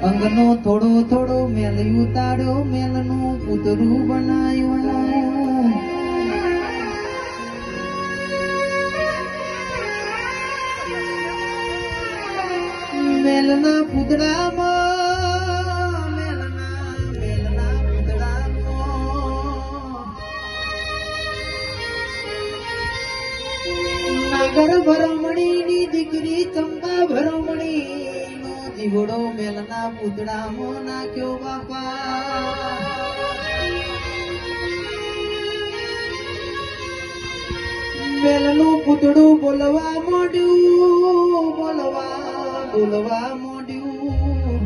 અંગનો થોડો થોડો મેલ ઉતાર્યો, મેલનું પૂતરું બનાયું. મેલના પૂતળામાં, મેલના પૂતળામાં નાગર ભરમણીની દીકરી ચંપા ભરમણીનો જીવડો મેલના પૂતળામાં નાખ્યો બાપા. મેલનું પૂતળું બોલવા માંડ્યું, બોલવા માંડ્યું.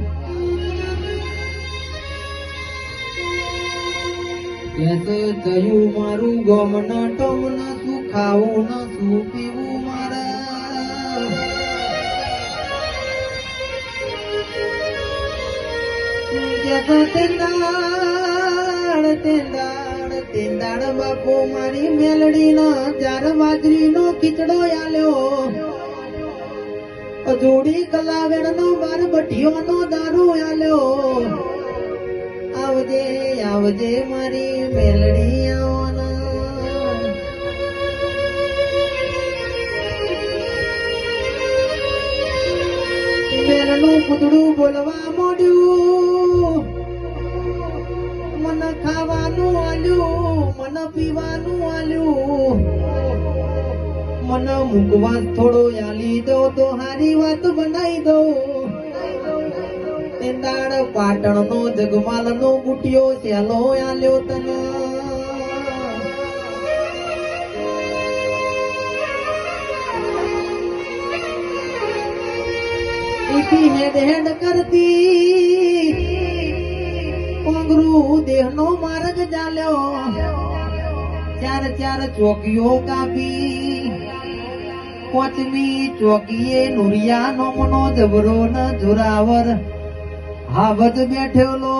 કેસે થયું મારું ગમન ટમન, શું ખાવું ન શું પીવું મારા. તેંદાળ બાપો મારી મેલડીના ચાર બાજરીનો ખીચડો આલ્યો, જોડી કલાવેણનો બાર બટીઓનો દારૂ આલ્યો. આવજે આવજે મારી મેલડી આવવાના. મેલનું પૂતળું બોલવા માંડ્યું, મને ખાવાનું આલ્યું, મને પીવાનું આલ્યું, મને મૂકવા થોડો આલી દો તો હારી વાત બનાવી દો. તેંદાળ પાટણનો જગમાલનો બુટિયો સેલો આલ્યો તને. એથી હેડ હેડ કરતી કોંગરું દેહનો માર્ગ ચાલ્યો, ચાર ચાર ચોકીઓ કાપી. પાંચમી ચોકીએ નુરિયાનો મનો જબરો ન જોરાવર હાવજ બેઠેલો.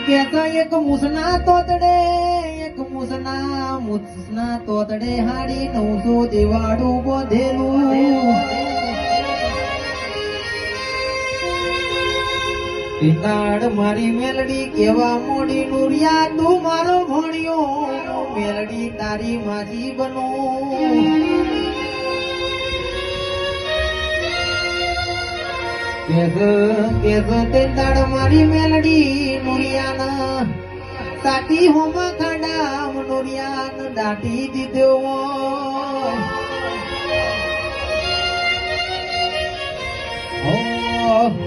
કેતા એક મુસના તોતડે, એક મુસના તોતડે હાડી 900 દેવાડું બોધેલું. પિતાડ મારી મેલડી કેવા મોડી નુરિયા, તું મારો ભણ્યો મેલડી તારી માજી બનો. કેસ તેંદાડ મારી મેલડી નુરિયાના સાથી હોમાં ખાડા નુરિયાને દાટી દીધો. Oh